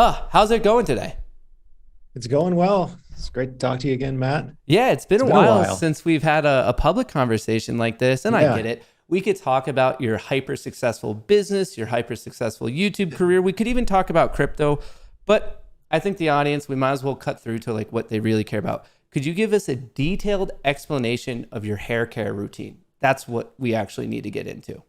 How's it going today? It's going well. It's great to talk to you again, Matt. Yeah, it's been It's a been a while while. since we've had a public conversation like this, and I Yeah. get it. We could talk about your hyper successful business, your hyper successful YouTube career. We could even talk about crypto, but I think the audience, we might as well cut through to like what they really care about. Could you give us a detailed explanation of your hair care routine? That's what we actually need to get into.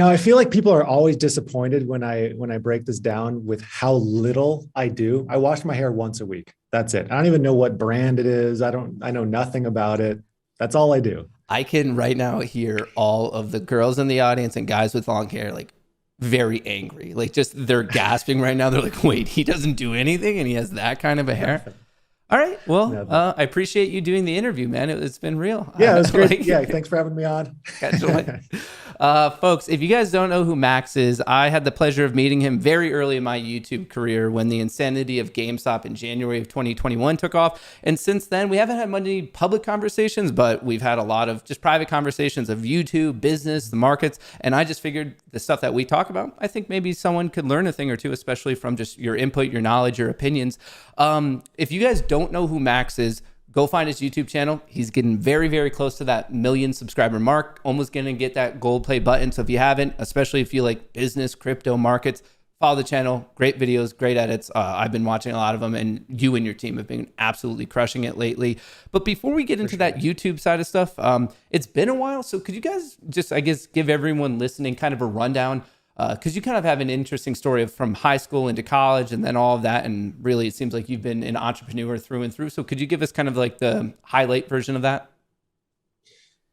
I feel like people are always disappointed when I break this down with how little I do. I wash my hair once a week. That's it. I don't even know what brand it is. I know nothing about it. That's all I do. I can right now hear all of the girls in the audience and guys with long hair like very angry. Like just they're gasping right now. They're like, wait, he doesn't do anything and he has that kind of a hair. Nothing. All right. Well, Nothing. I appreciate you doing the interview, man. It's been real. Yeah, it was great. Like, Yeah, thanks for having me on. folks, if you guys don't know who Max is, I had the pleasure of meeting him very early in my YouTube career when the insanity of GameStop in January of 2021 took off. And since then, we haven't had many public conversations, but we've had a lot of just private conversations of YouTube, business, the markets. And I just figured the stuff that we talk about, I think maybe someone could learn a thing or two, especially from just your input, your knowledge, your opinions. If you guys don't know who Max is, go find his YouTube channel. He's getting very, very close to that 1,000,000 subscriber mark, almost going to get that gold play button. So if you haven't, especially if you like business, crypto, markets, follow the channel. Great videos, great edits. I've been watching a lot of them, and you and your team have been absolutely crushing it lately. But before we get into that YouTube side of stuff, it's been a while. So could you guys just, I guess, give everyone listening kind of a rundown? Because you kind of have an interesting story of from high school into college and then all of that. And really, it seems like you've been an entrepreneur through and through. So could you give us kind of like the highlight version of that?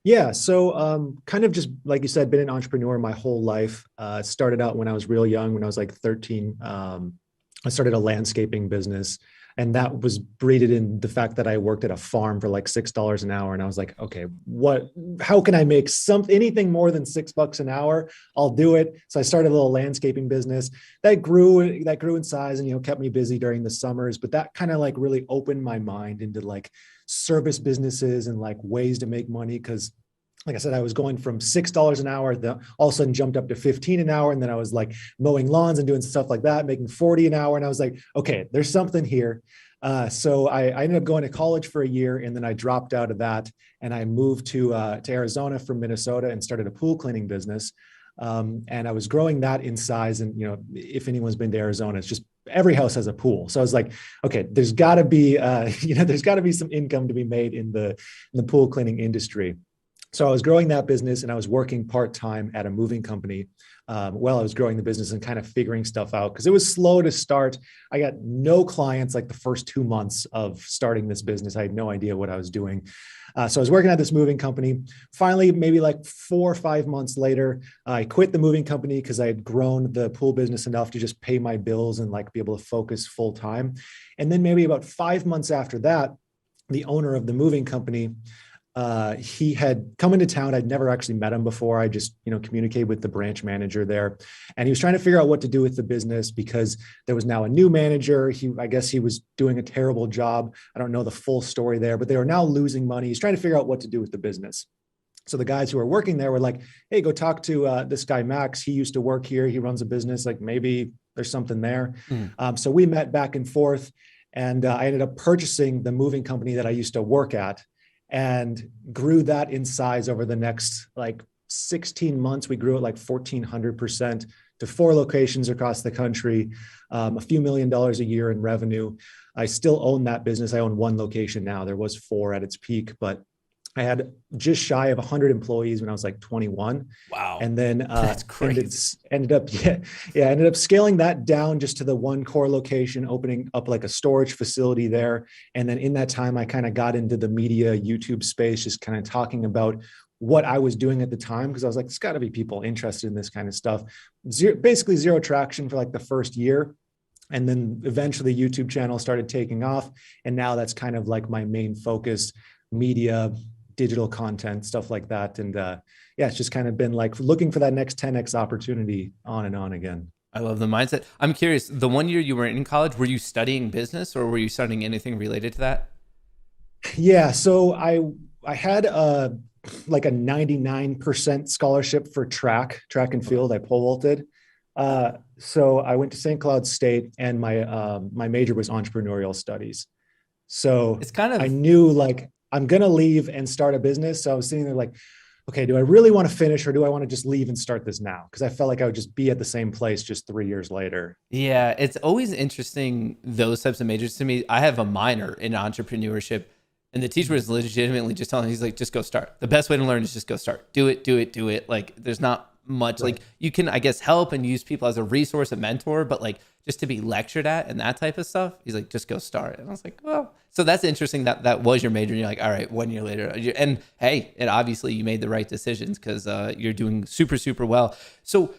Yeah. So kind of just like you said, been an entrepreneur my whole life. Started out when I was real young, when I was like 13. I started a landscaping business. And that was rooted in the fact that I worked at a farm for like $6 an hour. And I was like, okay, how can I make anything more than $6 an hour? I'll do it. So I started a little landscaping business that grew in size and, kept me busy during the summers. But that kind of like really opened my mind into like service businesses and like ways to make money. Cause like I said, I was going from $6 an hour, all of a sudden jumped up to 15 an hour. And then I was like mowing lawns and doing stuff like that, making 40 an hour. And I was like, okay, there's something here. So I ended up going to college for a year, and then I dropped out of that. And I moved to Arizona from Minnesota and started a pool cleaning business. And I was growing that in size. And, if anyone's been to Arizona, it's just every house has a pool. So I was like, okay, there's gotta be, there's gotta be some income to be made in the pool cleaning industry. So I was growing that business, and I was working part-time at a moving company while I was growing the business and kind of figuring stuff out because it was slow to start. I got no clients like the first 2 months of starting this business. I had no idea what I was doing. So I was working at this moving company. Finally, maybe like 4 or 5 months later, I quit the moving company because I had grown the pool business enough to just pay my bills and like be able to focus full time. And then maybe about 5 months after that, the owner of the moving company, he had come into town. I'd never actually met him before. I just, communicated with the branch manager there, and he was trying to figure out what to do with the business because there was now a new manager. I guess he was doing a terrible job. I don't know the full story there, but they were now losing money. He's trying to figure out what to do with the business. So the guys who were working there were like, hey, go talk to this guy, Max. He used to work here. He runs a business. Like maybe there's something there. So we met back and forth, and I ended up purchasing the moving company that I used to work at, and grew that in size over the next like 16 months. We grew it like 1,400% to 4 locations across the country, a few $1,000,000 a year in revenue. I still own that business. I own 1 location now. There was 4 at its peak, but I had just shy of 100 employees when I was like 21. Wow. And then That's crazy. ended up scaling that down just to the 1 core location, opening up like a storage facility there. And then in that time, I kind of got into the media YouTube space, just kind of talking about what I was doing at the time. Cause I was like, there's gotta be people interested in this kind of stuff. Basically zero traction for like the first year. And then eventually the YouTube channel started taking off. And now that's kind of like my main focus, media, digital content, stuff like that. And it's just kind of been like looking for that next 10x opportunity on and on again. I love the mindset. I'm curious, the 1 year you were in college, were you studying business or were you studying anything related to that? Yeah. So I had like a 99% scholarship for track and field. I pole vaulted. So I went to St. Cloud State, and my major was entrepreneurial studies. So It's kind I of, knew like I'm gonna leave and start a business. So I was sitting there like, okay, do I really want to finish, or do I want to just leave and start this now? Because I felt like I would just be at the same place just 3 years later. yeah, it's always interesting, those types of majors to me. I have a minor in entrepreneurship, and the teacher was legitimately just telling me, he's like, just go start. The best way to learn is just go start. Do it, do it, do it. Like, there's not much, Right. like, you can, I guess, help and use people as a resource, a mentor, but like, just to be lectured at and that type of stuff, he's like, just go start. And I was like, well, so that's interesting that that was your major. And you're like, all right, 1 year later. And hey, and obviously you made the right decisions because you're doing super, super well. So,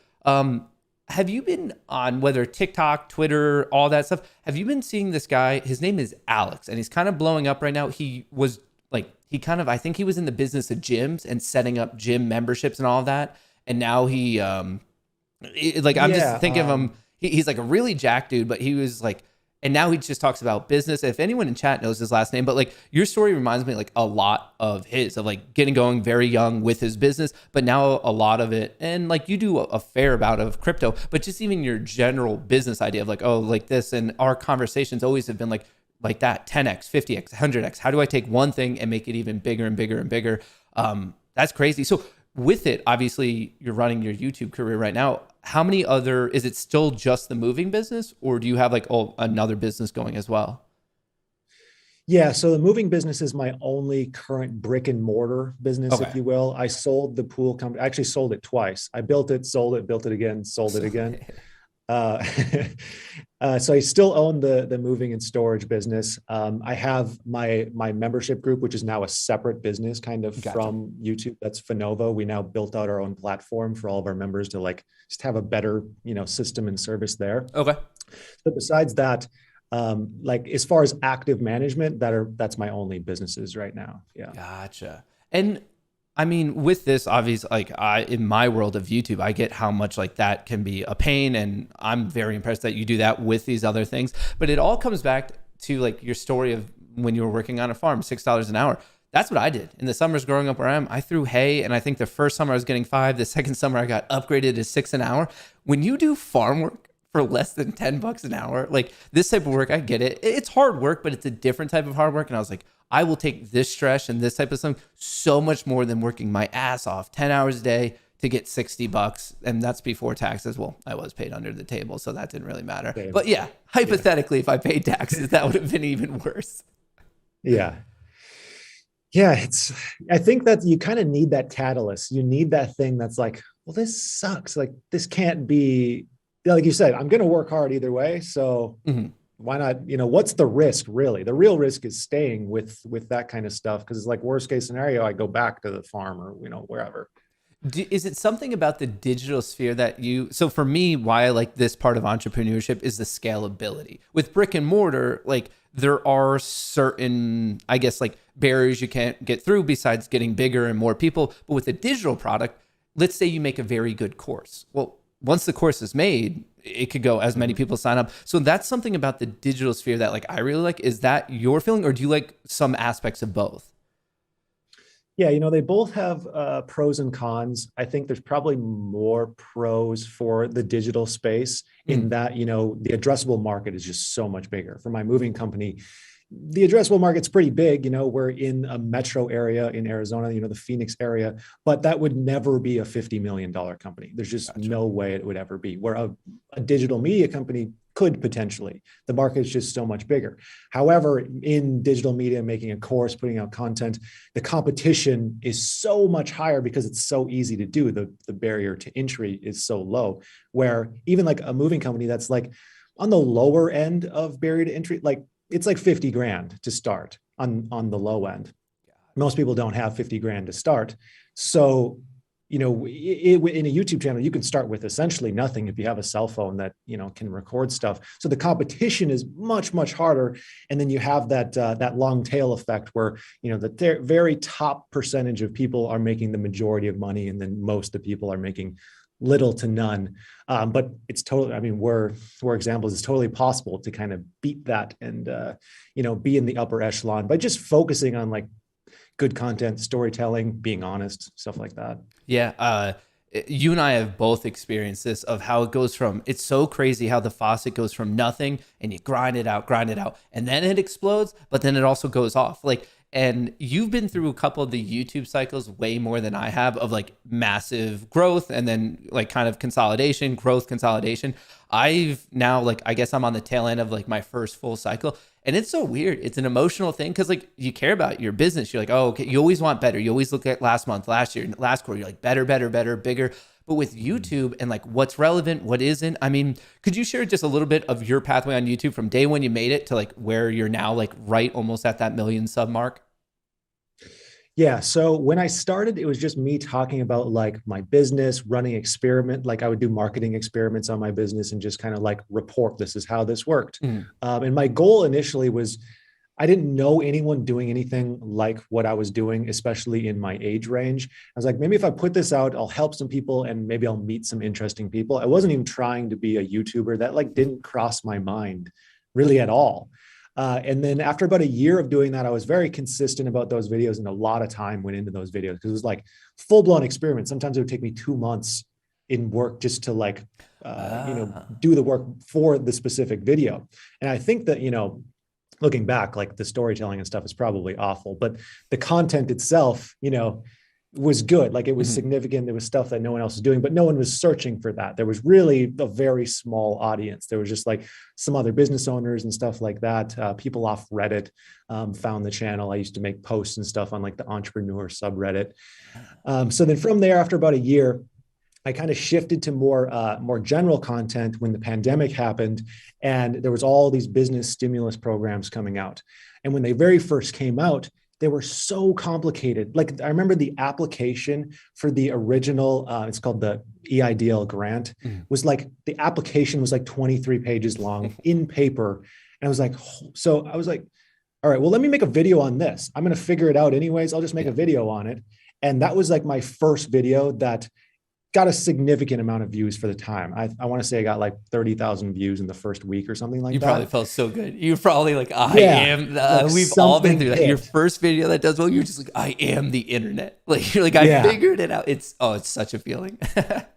have you been on whether TikTok, Twitter, all that stuff? Have you been seeing this guy? His name is Alex, and he's kind of blowing up right now. He was like, he kind of, I think he was in the business of gyms and setting up gym memberships and all of that. And now like, I'm just Yeah. thinking of him. He's like a really jacked dude, but he was like, and now he just talks about business. If anyone in chat knows his last name, but like your story reminds me like a lot of his, of like getting going very young with his business, but now a lot of it, and like you do a fair amount of crypto, but just even your general business idea of like, oh, like this, and our conversations always have been like that 10x, 50x, 100x. How do I take one thing and make it even bigger and bigger and bigger? That's crazy. So with it, obviously you're running your YouTube career right now. How many other, is it still just the moving business, or do you have like, oh, another business going as well? Yeah. So the moving business is my only current brick and mortar business, if Okay. you will. I sold the pool company. I actually sold it twice. I built it again, sold it So, again. Uh, so I still own the moving and storage business. I have my membership group, which is now a separate business, kind of gotcha. from YouTube. That's Finovo. We now built out our own platform for all of our members to like just have a better system and service there. Okay. But besides that, like as far as active management, that's my only businesses right now. Yeah. Gotcha. And I mean, with this, obviously, like in my world of YouTube, I get how much like that can be a pain. And I'm very impressed that you do that with these other things. But it all comes back to like your story of when you were working on a farm, $6 an hour. That's what I did in the summers growing up where I am. I threw hay, and I think the first summer I was getting 5. The second summer I got upgraded to 6 an hour. When you do farm work for less than $10 an hour, like this type of work, I get it. It's hard work, but it's a different type of hard work. And I was like, I will take this stress and this type of stuff so much more than working my ass off 10 hours a day to get $60. And that's before taxes. Well, I was paid under the table, so that didn't really matter. Same. But yeah, Yeah. hypothetically, if I paid taxes, that would have been even worse. Yeah. Yeah, I think that you kind of need that catalyst. You need that thing that's like, well, this sucks. Like this can't be, like you said, I'm going to work hard either way. So Mhm. why not, what's the risk really? The real risk is staying with that kind of stuff. Cause it's like worst case scenario, I go back to the farm or, wherever. Is it something about the digital sphere that so for me, why I like this part of entrepreneurship is the scalability. With brick and mortar, like there are certain, I guess, like barriers you can't get through besides getting bigger and more people. But with a digital product, let's say you make a very good course. Well, once the course is made, it could go as many Mhm. people sign up. So that's something about the digital sphere that like I really like. Is that your feeling, or do you like some aspects of both? Yeah, they both have pros and cons. I think there's probably more pros for the digital space in Mm, that, the addressable market is just so much bigger. For my moving company, the addressable market's pretty big. We're in a metro area in Arizona, the Phoenix area, but that would never be a $50 million company. There's just gotcha. no way it would ever be. Where a digital media company could potentially. The market is just so much bigger. However, in digital media, making a course, putting out content, the competition is so much higher because it's so easy to do. The barrier to entry is so low, where even like a moving company that's like on the lower end of barrier to entry, like it's like 50 grand to start on the low end. Most people don't have 50 grand to start. So, in a YouTube channel, you can start with essentially nothing if you have a cell phone that, can record stuff. So the competition is much, much harder. And then you have that long tail effect where, the very top percentage of people are making the majority of money. And then most of the people are making little to none. But it's totally, I mean, we're examples. It's totally possible to kind of beat that and, be in the upper echelon by just focusing on like good content, storytelling, being honest, stuff like that. Yeah. you and I have both experienced this of how it goes from, it's so crazy how the faucet goes from nothing and you grind it out, and then it explodes, but then it also goes off. Like, and you've been through a couple of the YouTube cycles way more than I have of like massive growth and then like kind of consolidation, growth, consolidation. I've now like, I guess I'm on the tail end of like my first full cycle. And it's so weird. It's an emotional thing because like you care about your business. You're like, oh, okay. You always want better. You always look at last month, last year, last quarter. You're like better, better, better, bigger. But with YouTube and like what's relevant, what isn't. I mean, could you share just a little bit of your pathway on YouTube from day when you made it to like where you're now, like right almost at that million sub mark? Yeah. So when I started, it was just me talking about like my business, running experiment. Like I would do marketing experiments on my business and just kind of like report, this is how this worked. Mm. And my goal initially was I didn't know anyone doing anything like what I was doing, especially in my age range. I was like, maybe if I put this out, I'll help some people and maybe I'll meet some interesting people. I wasn't even trying to be a YouTuber. That like didn't cross my mind really at all. And then after about a year of doing that, I was very consistent about those videos, and a lot of time went into those videos because it was like full blown experiments. Sometimes it would take me 2 months in work just to like, do the work for the specific video. And I think that, looking back, like the storytelling and stuff is probably awful, but the content itself, was good. Like it was significant. There was stuff that no one else was doing, but no one was searching for that. There was really a very small audience. There was just like some other business owners and stuff like that. People off Reddit found the channel. I used to make posts and stuff on like the entrepreneur subreddit. So then from there, after about a year, I kind of shifted to more general content when the pandemic happened, and there was all these business stimulus programs coming out. And when they very first came out, they were so complicated. Like I remember the application for the original, it's called the EIDL grant, was like, the application was like 23 pages long in paper. And I was like, so I was like, all right, well, let me make a video on this. I'm going to figure it out anyways. I'll just make a video on it. And that was like my first video that got a significant amount of views for the time. I want to say I got like 30,000 views in the first week or something like that. You probably felt so good. You're probably like, we've all been through that. Hit. Your first video that does well, you're just like, I am the internet. Like, you're like, I figured it out. It's such a feeling.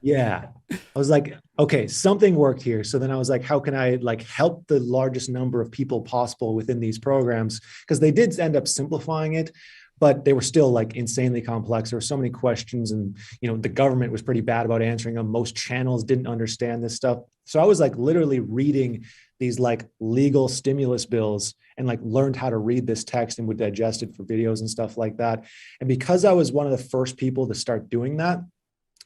Yeah. I was like, okay, something worked here. So then I was like, how can I like help the largest number of people possible within these programs? Because they did end up simplifying it, but they were still like insanely complex. There were so many questions, and the government was pretty bad about answering them. Most channels didn't understand this stuff. So I was like literally reading these like legal stimulus bills and like learned how to read this text and would digest it for videos and stuff like that. And because I was one of the first people to start doing that,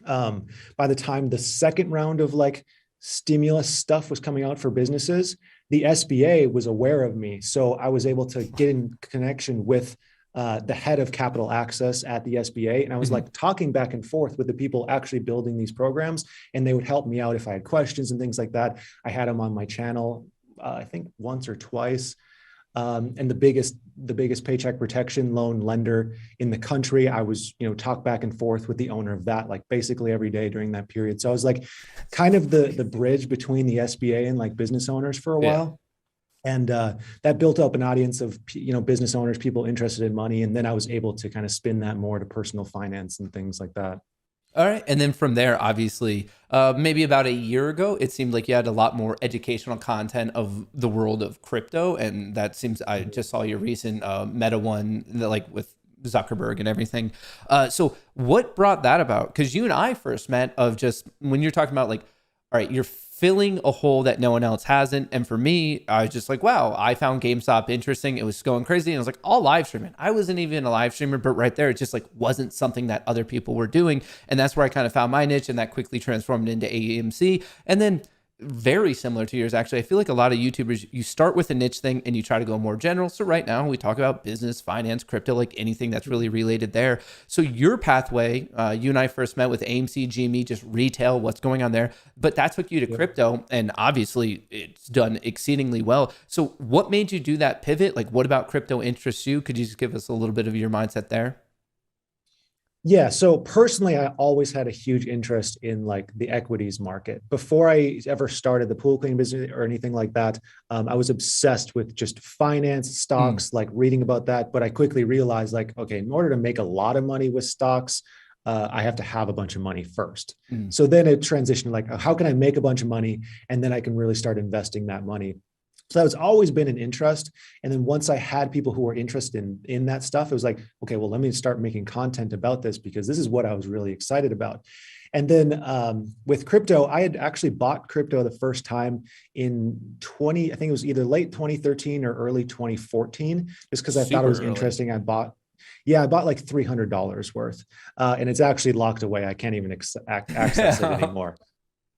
by the time the second round of like stimulus stuff was coming out for businesses, the SBA was aware of me. So I was able to get in connection with the head of capital access at the SBA. And I was like talking back and forth with the people actually building these programs, and they would help me out if I had questions and things like that. I had them on my channel, I think once or twice. And the biggest paycheck protection loan lender in the country, I was, talk back and forth with the owner of that, like basically every day during that period. So I was like kind of the bridge between the SBA and like business owners for a while. And that built up an audience of, business owners, people interested in money. And then I was able to kind of spin that more to personal finance and things like that. All right. And then from there, obviously, maybe about a year ago, it seemed like you had a lot more educational content of the world of crypto. And that seems, I just saw your recent Meta one, like with Zuckerberg and everything. So what brought that about? Because you and I first met of just when you're talking about like, all right, you're filling a hole that no one else hasn't. And for me, I was just like, wow, I found GameStop interesting. It was going crazy. And I was like, I'll live stream it. I wasn't even a live streamer, but right there, it just like wasn't something that other people were doing. And that's where I kind of found my niche, and that quickly transformed into AMC. And then very similar to yours, actually. I feel like a lot of YouTubers, you start with a niche thing and you try to go more general. So right now we talk about business, finance, crypto, like anything that's really related there. So your pathway, you and I first met with AMC, GME, just retail, what's going on there. But that took you to crypto, and obviously it's done exceedingly well. So what made you do that pivot? Like what about crypto interests you? Could you just give us a little bit of your mindset there? Yeah. So personally, I always had a huge interest in like the equities market. Before I ever started the pool cleaning business or anything like that, I was obsessed with just finance, stocks, like reading about that. But I quickly realized like, okay, in order to make a lot of money with stocks, I have to have a bunch of money first. Mm. So then it transitioned like, how can I make a bunch of money? And then I can really start investing that money. So that's always been an interest. And then once I had people who were interested in that stuff, it was like, okay, well, let me start making content about this because this is what I was really excited about. And then with crypto, I had actually bought crypto the first time in I think it was either late 2013 or early 2014, just because I thought it was interesting. I bought like $300 worth. And it's actually locked away. I can't even access it anymore.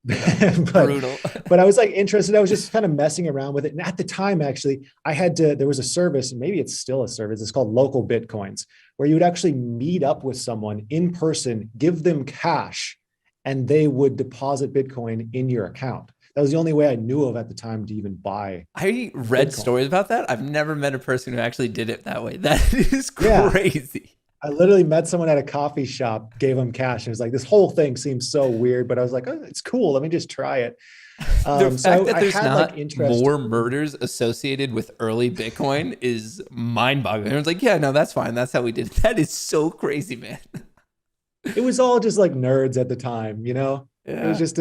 Brutal. But I was like interested. I was just kind of messing around with it. And at the time, actually, there was a service, and maybe it's still a service. It's called Local Bitcoins, where you would actually meet up with someone in person, give them cash, and they would deposit Bitcoin in your account. That was the only way I knew of at the time to even buy. I read Bitcoin. stories about that. I've never met a person who actually did it that way. That is crazy. Yeah. I literally met someone at a coffee shop, gave them cash. And it was like, this whole thing seems so weird, but I was like, oh, it's cool. Let me just try it. The fact that there's not more murders associated with early Bitcoin is mind-boggling. Everyone's like, yeah, no, that's fine. That's how we did it. That is so crazy, man. It was all just like nerds at the time, you know? Yeah. It was just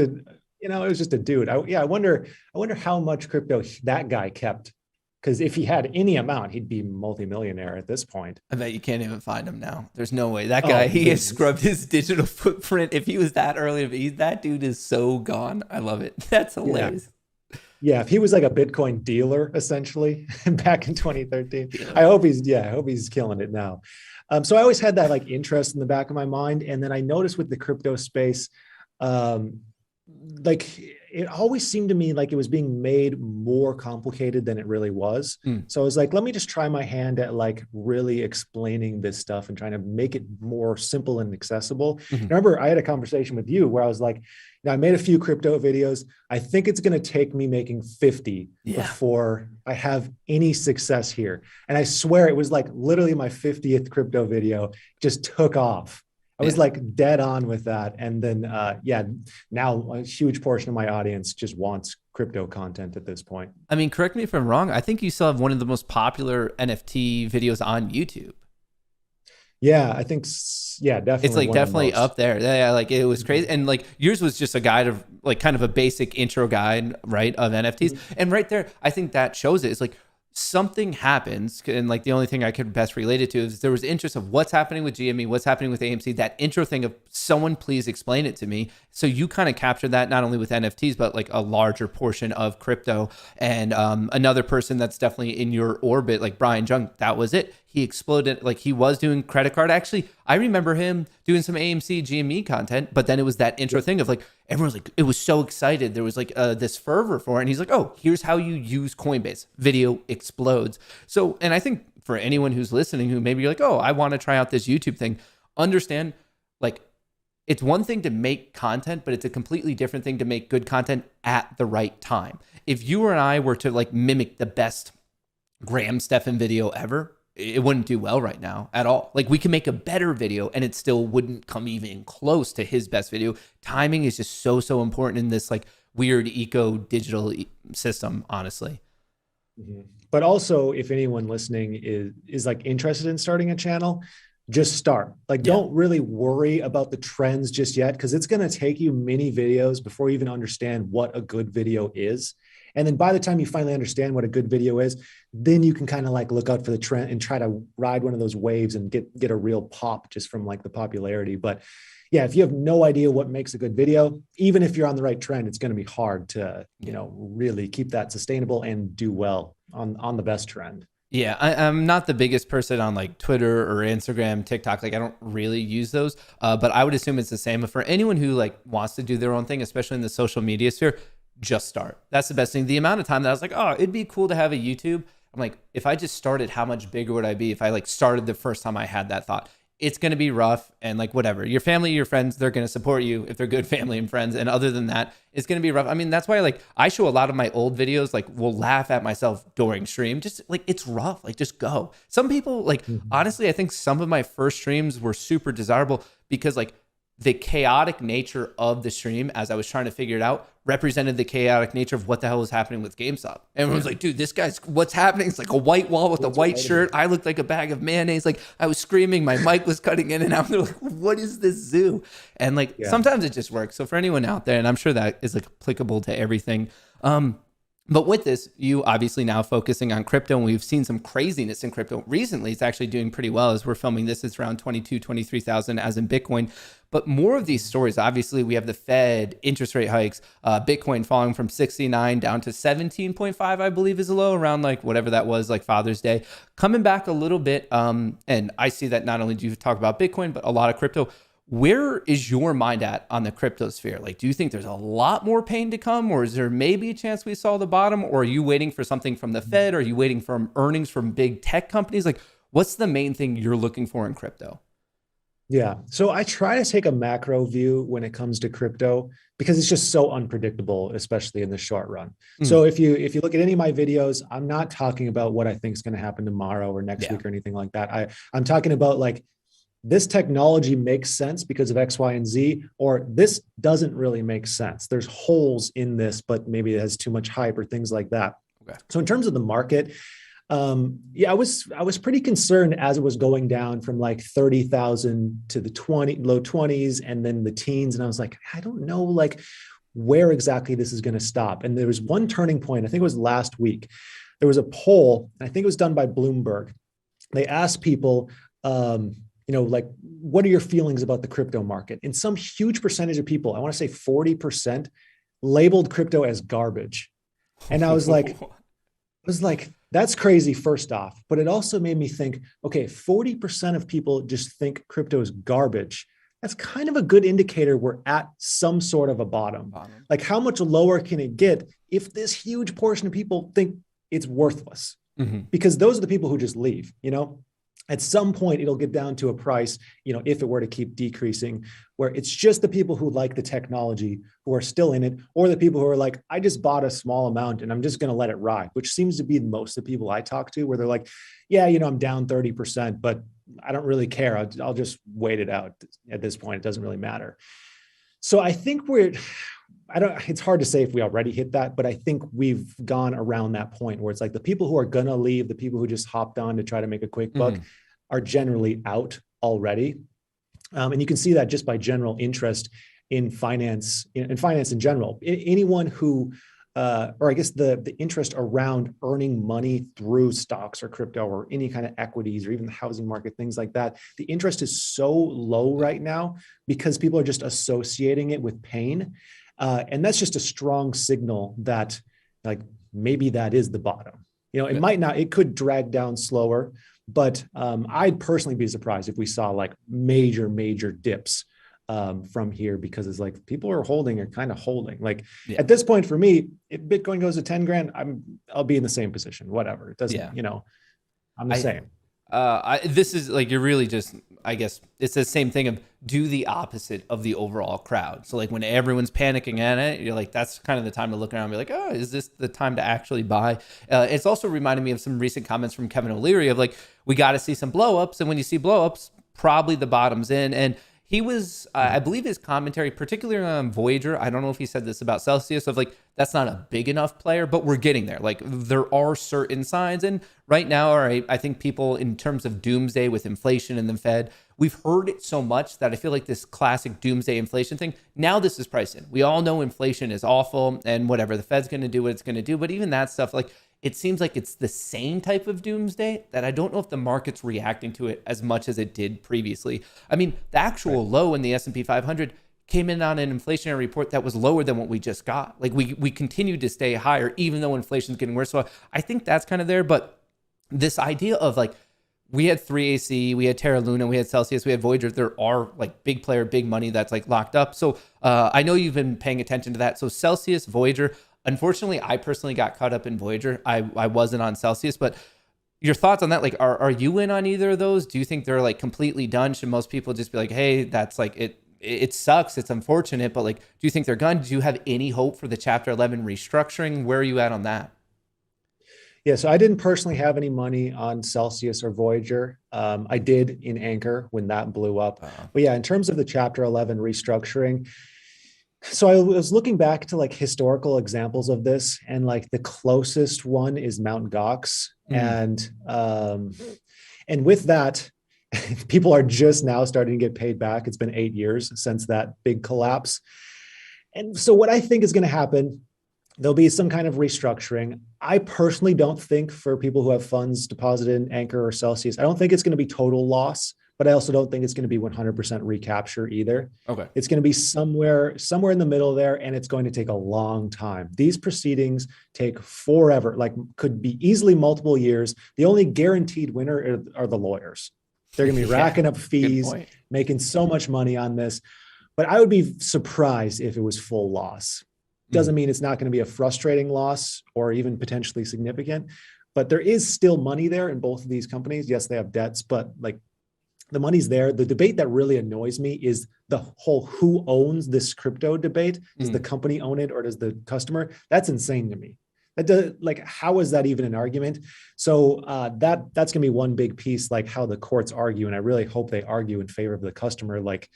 a dude. I wonder how much crypto that guy kept. Because if he had any amount, he'd be multimillionaire at this point. I bet you can't even find him now. There's no way. That guy, he has scrubbed his digital footprint. If he was that early, that dude is so gone. I love it. That's hilarious. Yeah, if he was like a Bitcoin dealer, essentially, back in 2013, I hope he's killing it now. So I always had that like interest in the back of my mind. And then I noticed with the crypto space, like it always seemed to me like it was being made more complicated than it really was. So I was like, let me just try my hand at like really explaining this stuff and trying to make it more simple and accessible. Mm-hmm. Remember, I had a conversation with you where I was like, I made a few crypto videos. I think it's going to take me making 50 before I have any success here. And I swear it was like literally my 50th crypto video just took off. I was like dead on with that. And then, now a huge portion of my audience just wants crypto content at this point. I mean, correct me if I'm wrong. I think you still have one of the most popular NFT videos on YouTube. Yeah, I think, definitely. It's like definitely up there. Yeah, like it was crazy. And like yours was just a guide of like kind of a basic intro guide, right, of NFTs. Mm-hmm. And right there, I think that shows it. It's like, something happens, and like the only thing I could best relate it to is there was interest of what's happening with GME, what's happening with AMC, that intro thing of someone please explain it to me. So you kind of captured that not only with NFTs, but like a larger portion of crypto. And another person that's definitely in your orbit, like Brian Jung, that was it. He exploded, like he was doing credit card. Actually, I remember him doing some AMC GME content, but then it was that intro thing of like, everyone's like, it was so excited. There was like this fervor for it. And he's like, oh, here's how you use Coinbase. Video explodes. So, and I think for anyone who's listening, who maybe you're like, oh, I want to try out this YouTube thing, understand like, it's one thing to make content, but it's a completely different thing to make good content at the right time. If you and I were to like mimic the best Graham Stephan video ever, it wouldn't do well right now at all. Like we can make a better video and it still wouldn't come even close to his best video. Timing is just so important in this like weird eco digital system, honestly. Mm-hmm. But also if anyone listening is like interested in starting a channel, just start. Like, don't really worry about the trends just yet, because it's going to take you many videos before you even understand what a good video is. And then by the time you finally understand what a good video is, then you can kind of like look out for the trend and try to ride one of those waves and get a real pop just from like the popularity. But yeah, if you have no idea what makes a good video, even if you're on the right trend, it's going to be hard to, really keep that sustainable and do well on the best trend. Yeah, I'm not the biggest person on like Twitter or Instagram, TikTok. Like I don't really use those, but I would assume it's the same. But for anyone who like wants to do their own thing, especially in the social media sphere, just start. That's the best thing. The amount of time that I was like, oh, it'd be cool to have a YouTube. I'm like, if I just started, how much bigger would I be if I like started the first time I had that thought? It's going to be rough and like whatever. Your family, your friends, they're going to support you if they're good family and friends. And other than that, it's going to be rough. I mean, that's why like I show a lot of my old videos, like will laugh at myself during stream. Just like, it's rough. Like just go. Some people like, honestly, I think some of my first streams were super desirable because like the chaotic nature of the stream, as I was trying to figure it out, represented the chaotic nature of what the hell was happening with GameStop. Everyone was like, dude, this guy's, what's happening? It's like a white wall with a white shirt. I looked like a bag of mayonnaise. Like, I was screaming. My mic was cutting in and out. They're like, what is this zoo? And like, sometimes it just works. So for anyone out there, and I'm sure that is like applicable to everything. But with this, you obviously now focusing on crypto, and we've seen some craziness in crypto recently. It's actually doing pretty well. As we're filming this, it's around 23,000 as in Bitcoin. But more of these stories, obviously, we have the Fed, interest rate hikes, Bitcoin falling from 69 down to 17.5, I believe is a low, around like whatever that was, like Father's Day. Coming back a little bit, and I see that not only do you talk about Bitcoin, but a lot of crypto. Where is your mind at on the crypto sphere? Like, do you think there's a lot more pain to come, or is there maybe a chance we saw the bottom, or are you waiting for something from the Fed? Or are you waiting for earnings from big tech companies? Like, what's the main thing you're looking for in crypto? Yeah. So I try to take a macro view when it comes to crypto because it's just so unpredictable, especially in the short run. So if you look at any of my videos, I'm not talking about what I think is going to happen tomorrow or next week or anything like that. I'm talking about like, this technology makes sense because of X, Y, and Z, or this doesn't really make sense. There's holes in this, but maybe it has too much hype or things like that. Okay. So in terms of the market, I was pretty concerned as it was going down from like 30,000 to the low 20s and then the teens. And I was like, I don't know, like where exactly this is going to stop. And there was one turning point. I think it was last week. There was a poll. I think it was done by Bloomberg. They asked people, like, what are your feelings about the crypto market? And some huge percentage of people, I want to say 40%, labeled crypto as garbage. And I was like, that's crazy, first off. But it also made me think, okay, 40% of people just think crypto is garbage. That's kind of a good indicator we're at some sort of a bottom. Like, how much lower can it get if this huge portion of people think it's worthless? Because those are the people who just leave, At some point, it'll get down to a price, if it were to keep decreasing, where it's just the people who like the technology who are still in it, or the people who are like, I just bought a small amount and I'm just going to let it ride, which seems to be most of the people I talk to, where they're like, yeah, I'm down 30%, but I don't really care. I'll just wait it out at this point. It doesn't really matter. So I think it's hard to say if we already hit that, but I think we've gone around that point where it's like the people who are going to leave, the people who just hopped on to try to make a quick buck are generally out already. And you can see that just by general interest in finance, in general. Anyone who, or I guess the interest around earning money through stocks or crypto or any kind of equities or even the housing market, things like that. The interest is so low right now because people are just associating it with pain. And that's just a strong signal that like maybe that is the bottom. It might not, it could drag down slower, but I'd personally be surprised if we saw like major dips from here, because it's like people are kind of holding. Like at this point for me, if Bitcoin goes to 10 grand, I'll be in the same position, whatever. It doesn't, I'm the same. This is like, you're really just, I guess it's the same thing of do the opposite of the overall crowd. So like when everyone's panicking at it, you're like, that's kind of the time to look around and be like, oh, is this the time to actually buy? It's also reminded me of some recent comments from Kevin O'Leary of like, we got to see some blowups. And when you see blowups, probably the bottom's in. And he was, I believe his commentary, particularly on Voyager, I don't know if he said this about Celsius, of like, that's not a big enough player, but we're getting there. Like there are certain signs. And right now, all right, I think people in terms of doomsday with inflation and the Fed, we've heard it so much that I feel like this classic doomsday inflation thing, now this is priced in. We all know inflation is awful and whatever, the Fed's going to do what it's going to do. But even that stuff, like it seems like it's the same type of doomsday that I don't know if the market's reacting to it as much as it did previously. I mean, the actual low in the S&P 500 came in on an inflationary report that was lower than what we just got. Like we continue to stay higher, even though inflation's getting worse. So I think that's kind of there. But this idea of like, we had 3AC, we had Terra Luna, we had Celsius, we had Voyager. There are like big player, big money that's like locked up. So I know you've been paying attention to that. So Celsius, Voyager, unfortunately, I personally got caught up in Voyager. I wasn't on Celsius, but your thoughts on that? Like, are you in on either of those? Do you think they're like completely done? Should most people just be like, hey, that's like it sucks. It's unfortunate, but like, do you think they're gone? Do you have any hope for the Chapter 11 restructuring? Where are you at on that? Yeah, so I didn't personally have any money on Celsius or Voyager. I did in Anchor when that blew up. But yeah, in terms of the Chapter 11 restructuring, so I was looking back to like historical examples of this, and like the closest one is Mount Gox, and with that, people are just now starting to get paid back. It's been 8 years since that big collapse, and so what I think is going to happen, there'll be some kind of restructuring. I personally don't think, for people who have funds deposited in Anchor or Celsius, I don't think it's going to be total loss, but I also don't think it's going to be 100% recapture either. Okay. It's going to be somewhere in the middle there, and it's going to take a long time. These proceedings take forever, like could be easily multiple years. The only guaranteed winner are the lawyers. They're going to be racking up fees, making so much money on this. But I would be surprised if it was full loss. Doesn't mean it's not going to be a frustrating loss or even potentially significant, but there is still money there in both of these companies. Yes, they have debts, but like the money's there. The debate that really annoys me is the whole who owns this crypto debate. Does the company own it or does the customer? That's insane to me. That does, like, how is that even an argument? So that's going to be one big piece, like how the courts argue. And I really hope they argue in favor of the customer. Like,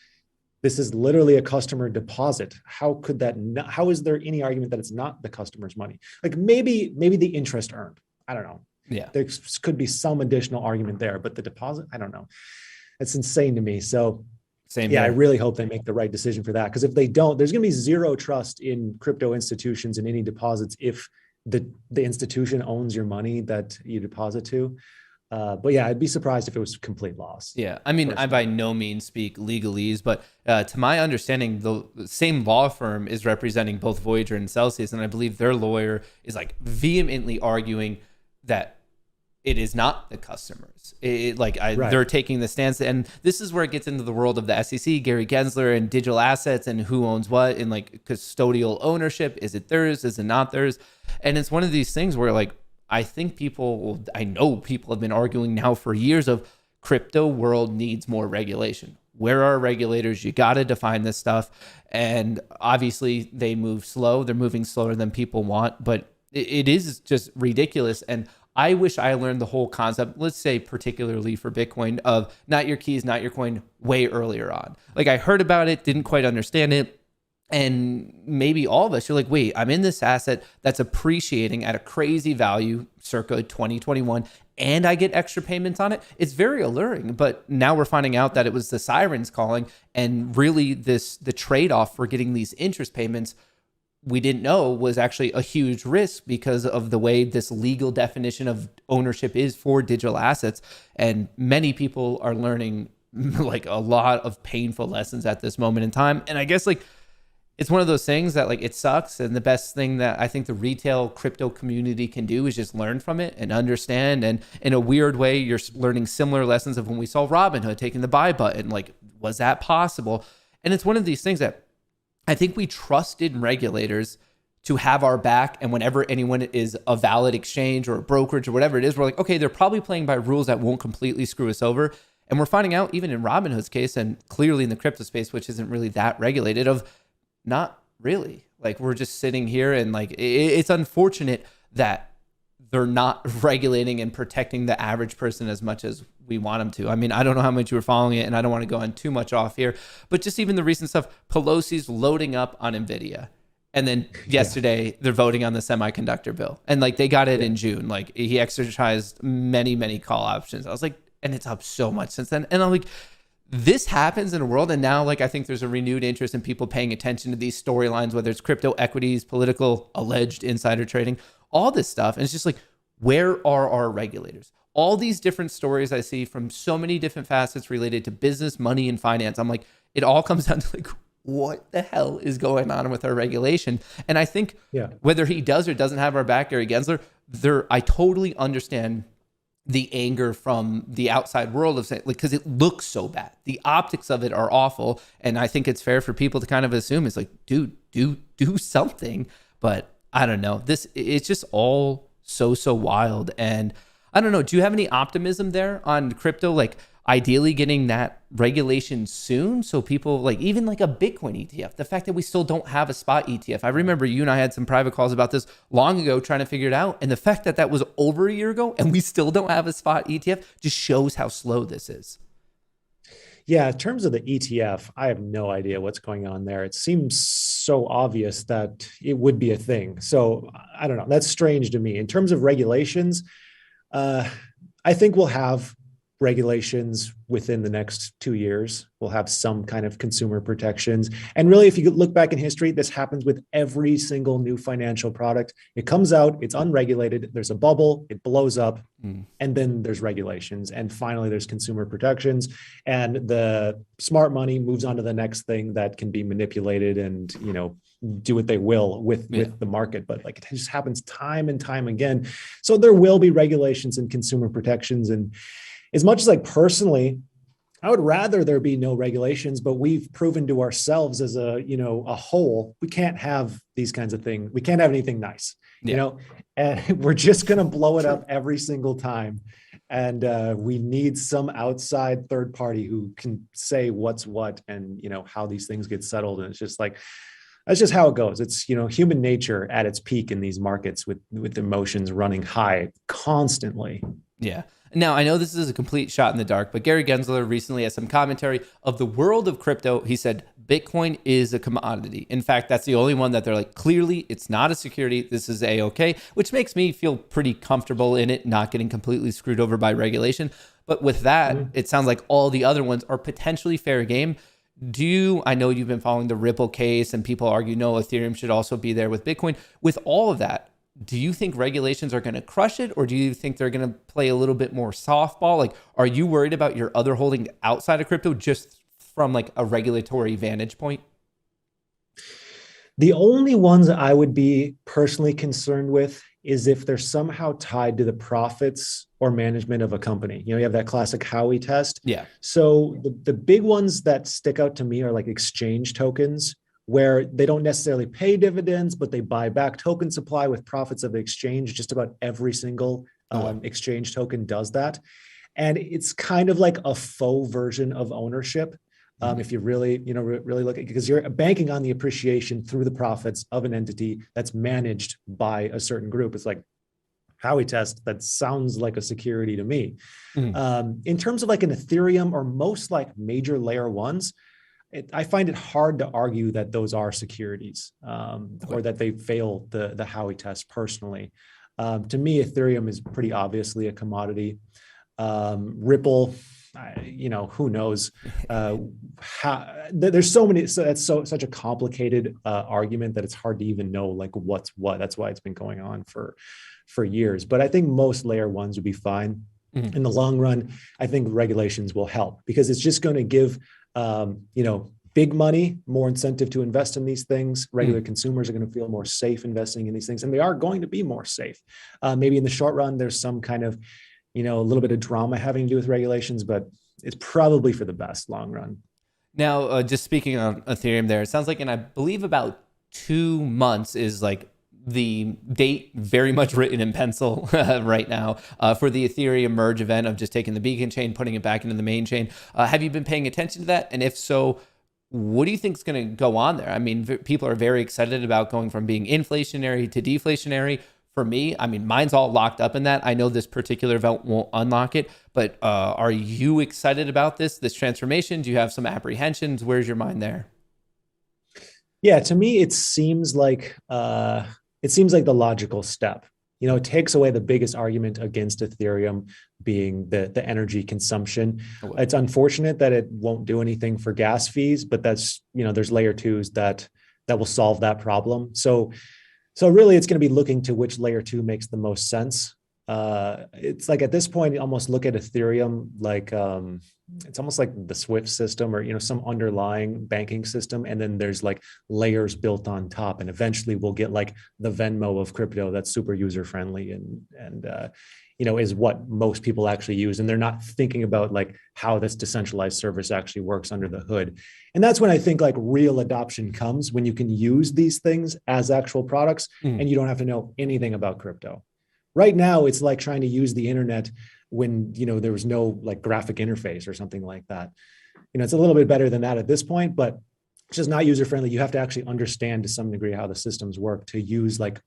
this is literally a customer deposit. How could that not, how is there any argument that it's not the customer's money? Like maybe the interest earned. I don't know. Yeah. There could be some additional argument there, but the deposit, I don't know. It's insane to me. So Same yeah, here. I really hope they make the right decision for that. Because if they don't, there's going to be zero trust in crypto institutions and any deposits if the institution owns your money that you deposit to. But yeah, I'd be surprised if it was complete loss. Yeah, I mean, I by no means speak legalese, but to my understanding, the same law firm is representing both Voyager and Celsius, and I believe their lawyer is like vehemently arguing that it is not the customers. They're taking the stance, and this is where it gets into the world of the SEC, Gary Gensler, and digital assets, and who owns what, and like custodial ownership. Is it theirs? Is it not theirs? And it's one of these things where like, I know people have been arguing now for years of crypto world needs more regulation. Where are regulators? You got to define this stuff. And obviously they move slow. They're moving slower than people want, but it is just ridiculous. And I wish I learned the whole concept, let's say particularly for Bitcoin, of not your keys, not your coin, way earlier on. Like I heard about it, didn't quite understand it. And maybe all of us, you're like, wait, I'm in this asset that's appreciating at a crazy value circa 2021, and I get extra payments on it. It's very alluring. But now we're finding out that it was the sirens calling, and really the trade-off for getting these interest payments we didn't know was actually a huge risk because of the way this legal definition of ownership is for digital assets. And many people are learning like a lot of painful lessons at this moment in time. And I guess like, it's one of those things that like it sucks. And the best thing that I think the retail crypto community can do is just learn from it and understand. And in a weird way, you're learning similar lessons of when we saw Robinhood taking the buy button. Like, was that possible? And it's one of these things that I think we trusted regulators to have our back. And whenever anyone is a valid exchange or a brokerage or whatever it is, we're like, okay, they're probably playing by rules that won't completely screw us over. And we're finding out even in Robinhood's case and clearly in the crypto space, which isn't really that regulated, of not really. Like we're just sitting here and like it's unfortunate that they're not regulating and protecting the average person as much as we want them to. I mean, I don't know how much you were following it and I don't want to go on too much off here, but just even the recent stuff, Pelosi's loading up on NVIDIA. And then yesterday they're voting on the semiconductor bill and like they got it in June. Like he exercised many call options. I was like, and it's up so much since then. And I'm like, this happens in a world. And now, like, I think there's a renewed interest in people paying attention to these storylines, whether it's crypto equities, political, alleged insider trading, all this stuff. And it's just like, where are our regulators? All these different stories I see from so many different facets related to business, money, and finance. I'm like, it all comes down to like, what the hell is going on with our regulation? And I think whether he does or doesn't have our back, Gary Gensler, I totally understand the anger from the outside world of saying, like, because it looks so bad. The optics of it are awful. And I think it's fair for people to kind of assume it's like, dude, do something. But I don't know. It's just all so wild. And I don't know. Do you have any optimism there on crypto? Like, ideally getting that regulation soon. So people like even like a Bitcoin ETF, the fact that we still don't have a spot ETF. I remember you and I had some private calls about this long ago trying to figure it out. And the fact that that was over a year ago and we still don't have a spot ETF just shows how slow this is. Yeah, in terms of the ETF, I have no idea what's going on there. It seems so obvious that it would be a thing. So I don't know. That's strange to me. In terms of regulations, I think we'll have regulations within the next 2 years. We'll have some kind of consumer protections. And really, if you look back in history, this happens with every single new financial product. It comes out, it's unregulated, there's a bubble, it blows up, and then there's regulations. And finally, there's consumer protections. And the smart money moves on to the next thing that can be manipulated and, do what they will with the market. But like it just happens time and time again. So there will be regulations and consumer protections. And as much as like personally, I would rather there be no regulations, but we've proven to ourselves as a whole, we can't have these kinds of things. We can't have anything nice, and we're just going to blow it up every single time. And we need some outside third party who can say what's what and, how these things get settled. And it's just like, that's just how it goes. It's, human nature at its peak in these markets with emotions running high constantly. Yeah. Now, I know this is a complete shot in the dark, but Gary Gensler recently had some commentary of the world of crypto. He said, Bitcoin is a commodity. In fact, that's the only one that they're like, clearly, it's not a security. This is A-OK, which makes me feel pretty comfortable in it, not getting completely screwed over by regulation. But with that, it sounds like all the other ones are potentially fair game. I know you've been following the Ripple case and people argue, no, Ethereum should also be there with Bitcoin. With all of that, do you think regulations are going to crush it, or do you think they're going to play a little bit more softball? Like, are you worried about your other holdings outside of crypto just from like a regulatory vantage point? The only ones I would be personally concerned with is if they're somehow tied to the profits or management of a company. You have that classic Howey test. Yeah. So the big ones that stick out to me are like exchange tokens, where they don't necessarily pay dividends, but they buy back token supply with profits of the exchange. Just about every single exchange token does that. And it's kind of like a faux version of ownership. If you really look at it, because you're banking on the appreciation through the profits of an entity that's managed by a certain group. It's like Howey test, that sounds like a security to me. In terms of like an Ethereum or most like major layer ones, I find it hard to argue that those are securities or that they fail the Howey test personally. To me, Ethereum is pretty obviously a commodity. Ripple, who knows there's so many, so that's such a complicated argument that it's hard to even know like what's what. That's why it's been going on for years. But I think most layer ones would be fine. In the long run. I think regulations will help because it's just going to give big money more incentive to invest in these things. Regular consumers are going to feel more safe investing in these things, and they are going to be more safe. Maybe in the short run, there's some kind of a little bit of drama having to do with regulations, but it's probably for the best long run. Now, just speaking on Ethereum there, it sounds like, and I believe about 2 months is like the date very much written in pencil right now for the Ethereum merge event of just taking the beacon chain, putting it back into the main chain. Have you been paying attention to that? And if so, what do you think is going to go on there? I mean, people are very excited about going from being inflationary to deflationary. For me, I mean, mine's all locked up in that. I know this particular event won't unlock it, but are you excited about this transformation? Do you have some apprehensions? Where's your mind there? Yeah, to me, it seems like the logical step. It takes away the biggest argument against Ethereum being the energy consumption. It's unfortunate that it won't do anything for gas fees, but that's, there's layer twos that will solve that problem. So really it's going to be looking to which layer two makes the most sense. It's like at this point, you almost look at Ethereum like it's almost like the Swift system or some underlying banking system, and then there's like layers built on top, and eventually we'll get like the Venmo of crypto that's super user friendly and is what most people actually use, and they're not thinking about like how this decentralized service actually works under the hood. And that's when I think like real adoption comes, when you can use these things as actual products and you don't have to know anything about crypto. Right now, it's like trying to use the internet when, there was no like graphic interface or something like that. It's a little bit better than that at this point, but it's just not user friendly. You have to actually understand to some degree how the systems work to use like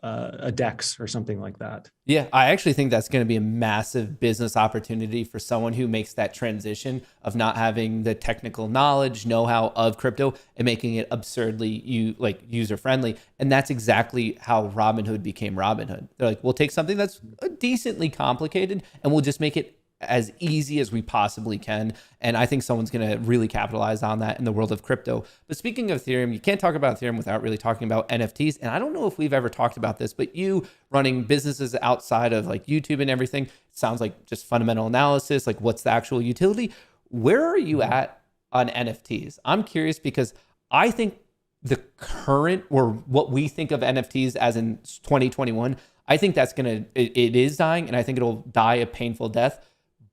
a DEX or something like that. Yeah, I actually think that's going to be a massive business opportunity for someone who makes that transition of not having the technical knowledge, know-how of crypto and making it absurdly user friendly. And that's exactly how Robinhood became Robinhood. They're like, we'll take something that's decently complicated and we'll just make it as easy as we possibly can. And I think someone's going to really capitalize on that in the world of crypto. But speaking of Ethereum, you can't talk about Ethereum without really talking about NFTs. And I don't know if we've ever talked about this, but you running businesses outside of like YouTube and everything, it sounds like just fundamental analysis, like what's the actual utility? Where are you at on NFTs? I'm curious because I think the current, or what we think of NFTs as in 2021, I think that's it is dying, and I think it'll die a painful death.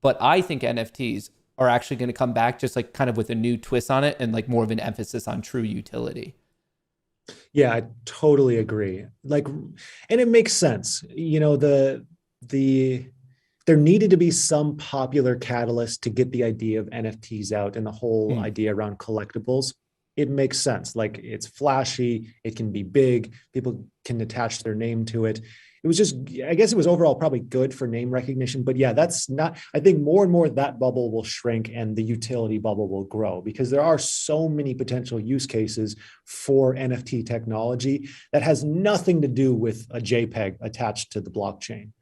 But I think NFTs are actually going to come back just like kind of with a new twist on it and like more of an emphasis on true utility. Yeah, I totally agree. Like, and it makes sense. There needed to be some popular catalyst to get the idea of NFTs out and the whole idea around collectibles. It makes sense. Like, it's flashy, it can be big, people can attach their name to it. It was just, I guess it was overall probably good for name recognition, but yeah, that's not, I think more and more that bubble will shrink and the utility bubble will grow because there are so many potential use cases for NFT technology that has nothing to do with a JPEG attached to the blockchain.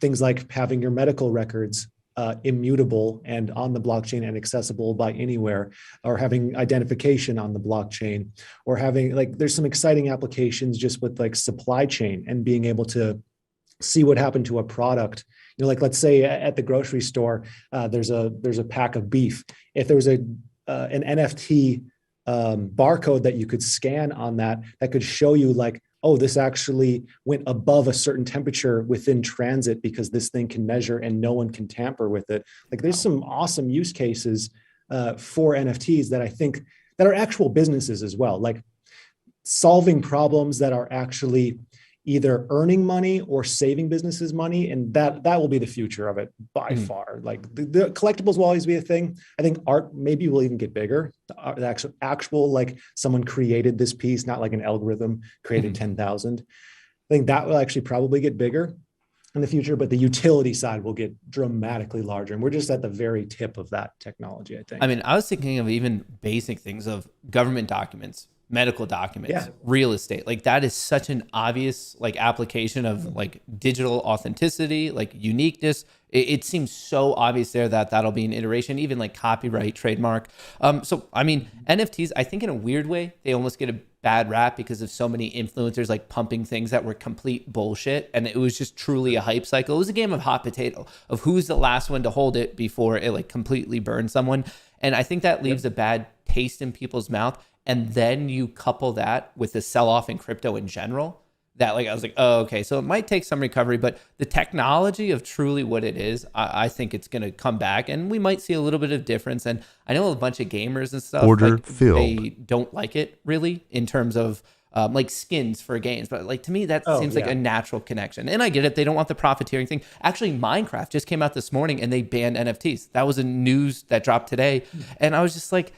Things like having your medical records immutable and on the blockchain and accessible by anywhere, or having identification on the blockchain, or having there's some exciting applications just with like supply chain and being able to see what happened to a product. Like let's say at the grocery store, there's a pack of beef. If there was an NFT barcode that you could scan on that could show you like, oh, this actually went above a certain temperature within transit because this thing can measure and no one can tamper with it. Like there's some awesome use cases for NFTs that I think that are actual businesses as well, like solving problems that are actually either earning money or saving businesses money. And that will be the future of it by far. Like the collectibles will always be a thing. I think art maybe will even get bigger. The actual like someone created this piece, not like an algorithm created 10,000. I think that will actually probably get bigger in the future, but the utility side will get dramatically larger. And we're just at the very tip of that technology, I think. I mean, I was thinking of even basic things of government documents, medical documents, real estate. Like that is such an obvious like application of like digital authenticity, like uniqueness. It seems so obvious there that that'll be an iteration, even like copyright, trademark. So, I mean, NFTs, I think in a weird way, they almost get a bad rap because of so many influencers like pumping things that were complete bullshit. And it was just truly a hype cycle. It was a game of hot potato of who's the last one to hold it before it like completely burned someone. And I think that leaves a bad taste in people's mouth. And then you couple that with the sell-off in crypto in general, that like I was like, oh, okay, so it might take some recovery, but the technology of truly what it is, I think it's going to come back, and we might see a little bit of difference. And I know a bunch of gamers and stuff, they don't like it really in terms of like skins for games, but like to me that seems like a natural connection. And I get it, they don't want the profiteering thing. Actually, Minecraft just came out this morning and they banned NFTs. That was a news that dropped today, and I was just like,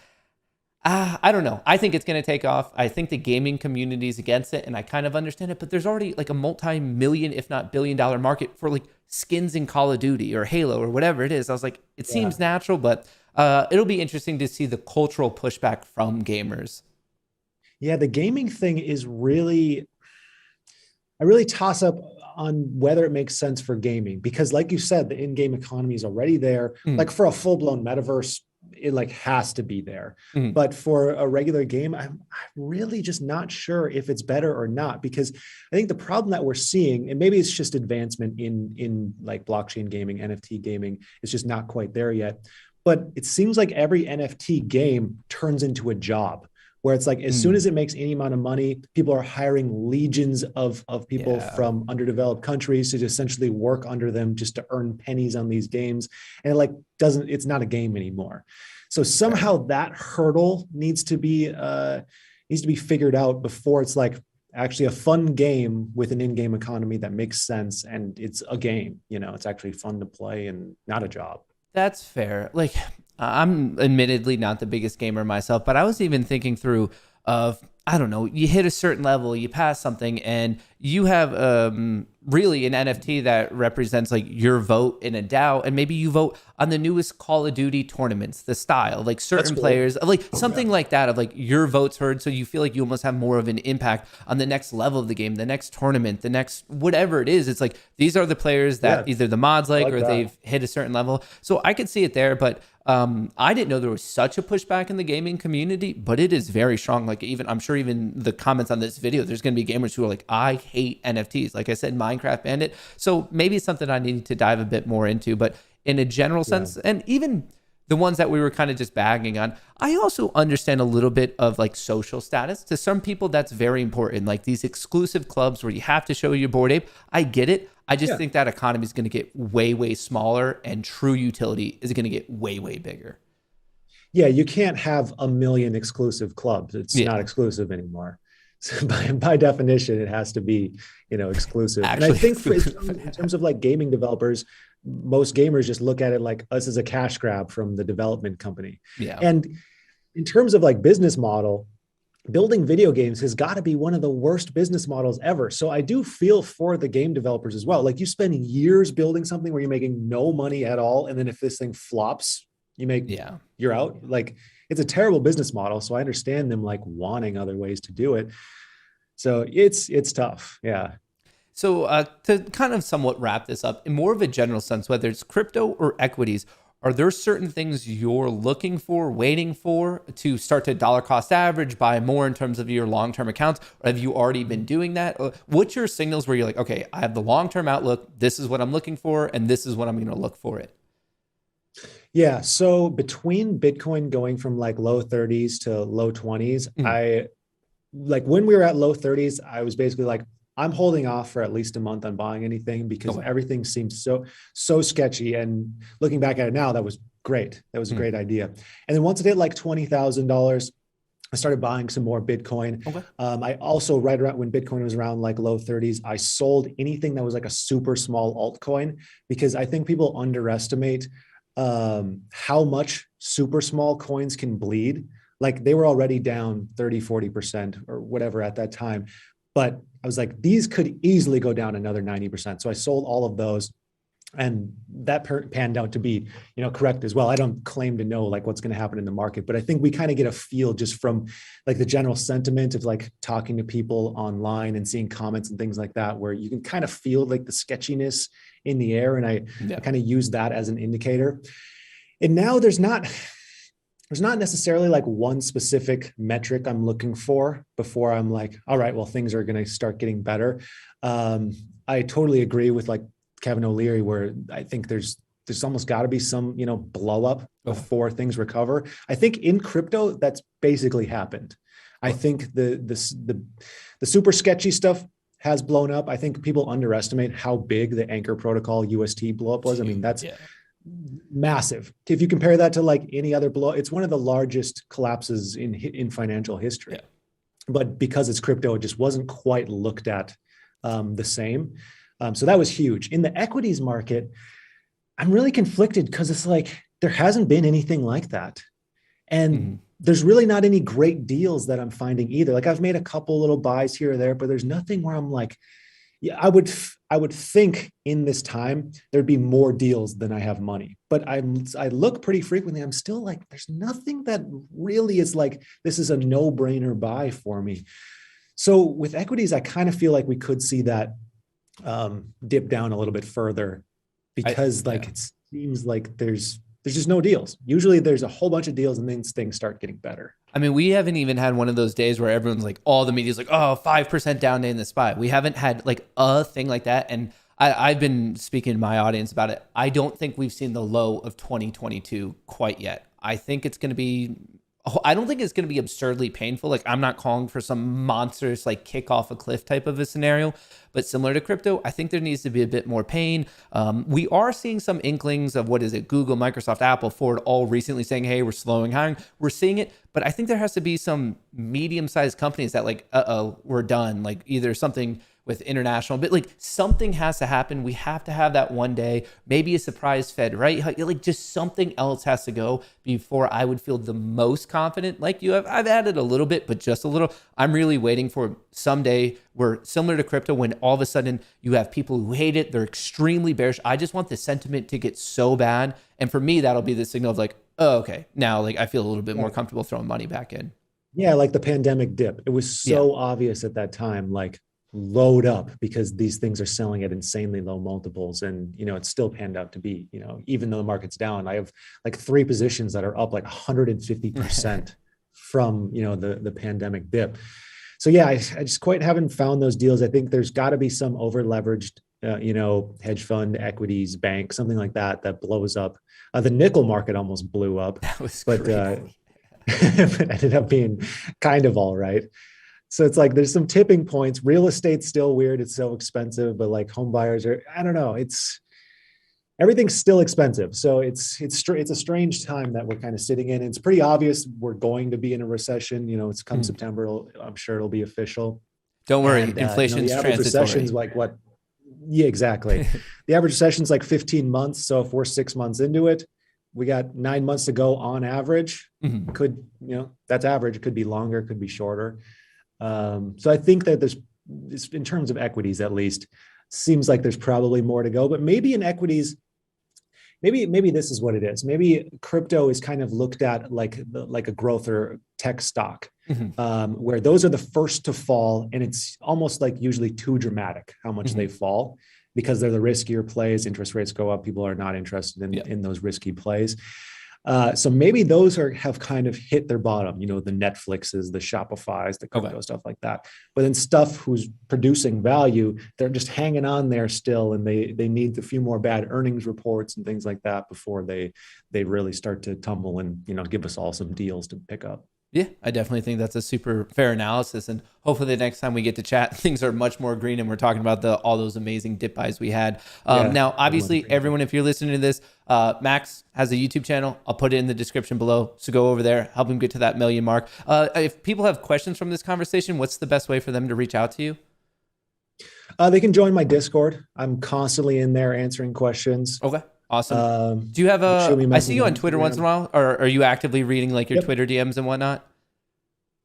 I don't know. I think it's going to take off. I think the gaming community is against it, and I kind of understand it. But there's already like a multi-million, if not billion-dollar market for like skins in Call of Duty or Halo or whatever it is. I was like, it seems natural, but it'll be interesting to see the cultural pushback from gamers. Yeah, the gaming thing is really, I really toss up on whether it makes sense for gaming because, like you said, the in-game economy is already there. Like for a full-blown metaverse, it like has to be there. But for a regular game, I'm really just not sure if it's better or not, because I think the problem that we're seeing, and maybe it's just advancement in like blockchain gaming, NFT gaming, is just not quite there yet. But it seems like every NFT game turns into a job where it's like, as soon as it makes any amount of money, people are hiring legions of people from underdeveloped countries to just essentially work under them just to earn pennies on these games. And it like it's not a game anymore. So somehow that hurdle needs to be figured out before it's like, actually a fun game with an in-game economy that makes sense, and it's a game. It's actually fun to play and not a job. That's fair. Like, I'm admittedly not the biggest gamer myself, but I was even thinking through of, I don't know, you hit a certain level, you pass something, and you have really an NFT that represents like your vote in a DAO, and maybe you vote on the newest Call of Duty tournaments, the style, like certain players, like something like that, of like your vote's heard, so you feel like you almost have more of an impact on the next level of the game, the next tournament, the next whatever it is. It's like these are the players that either the mods like or they've hit a certain level. So I could see it there, but I didn't know there was such a pushback in the gaming community, but it is very strong. Like, even I'm sure even the comments on this video, there's going to be gamers who are like, I hate NFTs. Like I said, Minecraft banned it. So maybe it's something I need to dive a bit more into, but in a general sense, and even the ones that we were kind of just bagging on, I also understand a little bit of like social status. To some people, that's very important. Like these exclusive clubs where you have to show your Bored Ape. I get it. I just think that economy is going to get way, way smaller, and true utility is going to get way, way bigger. Yeah, you can't have a million exclusive clubs. It's not exclusive anymore. So by definition, it has to be, exclusive. Actually, and I think in terms of like gaming developers, most gamers just look at it like us as a cash grab from the development company. Yeah. And in terms of like business model, building video games has got to be one of the worst business models ever. So I do feel for the game developers as well. Like you spend years building something where you're making no money at all. And then if this thing flops, you're out. Like it's a terrible business model. So I understand them like wanting other ways to do it. So it's tough. Yeah. So to kind of somewhat wrap this up, in more of a general sense, whether it's crypto or equities, are there certain things you're looking for, waiting for to start to dollar cost average, buy more in terms of your long-term accounts? Or have you already been doing that? What's your signals where you're like, okay, I have the long-term outlook. This is what I'm looking for, and this is what I'm going to look for it. Yeah. So between Bitcoin going from like low 30s to low 20s, I like when we were at low 30s, I was basically like, I'm holding off for at least a month on buying anything because everything seems so sketchy. And looking back at it now, that was great. That was a great idea. And then once it hit like $20,000, I started buying some more Bitcoin. I also, right around when Bitcoin was around like low 30s, I sold anything that was like a super small altcoin, because I think people underestimate how much super small coins can bleed. Like they were already down 30, 40% or whatever at that time. But I was like, these could easily go down another 90%. So I sold all of those, and that panned out to be, correct as well. I don't claim to know like what's going to happen in the market, but I think we kind of get a feel just from like the general sentiment of like talking to people online and seeing comments and things like that, where you can kind of feel like the sketchiness in the air. And I kind of use that as an indicator. And now there's not necessarily like one specific metric I'm looking for before I'm like, all right, well, things are going to start getting better. I totally agree with like Kevin O'Leary, where I think there's almost got to be some, blow up before things recover. I think in crypto, that's basically happened. I think the super sketchy stuff has blown up. I think people underestimate how big the Anchor Protocol UST blow up was. I mean, that's massive. If you compare that to like any other blow, it's one of the largest collapses in financial history. But because it's crypto, it just wasn't quite looked at the same. So that was huge. In the equities market, I'm really conflicted because it's like there hasn't been anything like that. And there's really not any great deals that I'm finding either. Like I've made a couple little buys here or there, but there's nothing where I'm like, yeah, I would think in this time there'd be more deals than I have money. But I look pretty frequently. I'm still like, there's nothing that really is like, this is a no-brainer buy for me. So with equities, I kind of feel like we could see that dip down a little bit further, because it seems like there's just no deals. Usually there's a whole bunch of deals and then things start getting better. I mean, we haven't even had one of those days where everyone's like, all the media's like, oh, 5% down day in the SPY. We haven't had like a thing like that. And I've been speaking to my audience about it. I don't think we've seen the low of 2022 quite yet. I think it's going to be I don't think it's going to be absurdly painful. Like, I'm not calling for some monstrous, like, kick off a cliff type of a scenario, but similar to crypto, I think there needs to be a bit more pain. We are seeing some inklings of, what is it, Google, Microsoft, Apple, Ford, all recently saying, hey, we're slowing hiring. We're seeing it, but I think there has to be some medium-sized companies that, like, we're done. Like, either something with international, but like something has to happen. We have to have that one day, maybe a surprise Fed, right? Like, just something else has to go before I would feel the most confident. Like you have, I've added a little bit, but just a little. I'm really waiting for someday where, similar to crypto, when all of a sudden you have people who hate it, they're extremely bearish. I just want the sentiment to get so bad. And for me, that'll be the signal of like, oh, okay, now like I feel a little bit more comfortable throwing money back in. Yeah, like the pandemic dip. It was so obvious at that time, like, load up, because these things are selling at insanely low multiples. And, it's still panned out to be, even though the market's down, I have like 3 positions that are up like 150% from, the pandemic dip. So yeah, I just quite haven't found those deals. I think there's got to be some over leveraged, hedge fund, equities, bank, something like that blows up. The nickel market almost blew up, That was but crazy. it ended up being kind of all right. So it's like there's some tipping points. Real estate's still weird. It's so expensive, but like home buyers are, I don't know. Everything's still expensive. So it's a strange time that we're kind of sitting in. It's pretty obvious we're going to be in a recession. It's come September. I'm sure it'll be official. Don't worry, And inflation's the average transitory. recession's like what? Yeah, exactly. The average recession's like 15 months. So if we're 6 months into it, we got 9 months to go on average. Could, that's average. It could be longer, could be shorter. So I think that there's, in terms of equities, at least, seems like there's probably more to go, but maybe in equities, maybe this is what it is. Maybe crypto is kind of looked at like a growth or tech stock, where those are the first to fall. And it's almost like usually too dramatic how much they fall, because they're the riskier plays. Interest rates go up. People are not interested in those risky plays. So maybe those have kind of hit their bottom, the Netflixes, the Shopifys, the crypto stuff like that. But then stuff who's producing value, they're just hanging on there still, and they need a few more bad earnings reports and things like that before they really start to tumble and give us all some deals to pick up. Yeah, I definitely think that's a super fair analysis. And hopefully the next time we get to chat, things are much more green and we're talking about all those amazing dip buys we had. Now, obviously, everyone, if you're listening to this, Max has a YouTube channel. I'll put it in the description below. So go over there, help him get to that 1 million mark. If people have questions from this conversation, what's the best way for them to reach out to you? They can join my Discord. I'm constantly in there answering questions. Okay. Awesome. Do you have I see you on Twitter once in a while, or are you actively reading like your Twitter DMs and whatnot?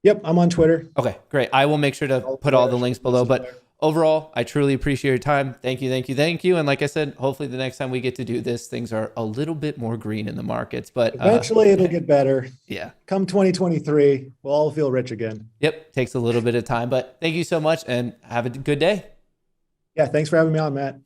Yep, I'm on Twitter. Okay, great. I will make sure to put all the links below, but overall, I truly appreciate your time. Thank you, thank you, thank you. And like I said, hopefully the next time we get to do this, things are a little bit more green in the markets, but eventually it'll get better. Yeah. Come 2023, we'll all feel rich again. Yep. Takes a little bit of time, but thank you so much and have a good day. Yeah. Thanks for having me on, Matt.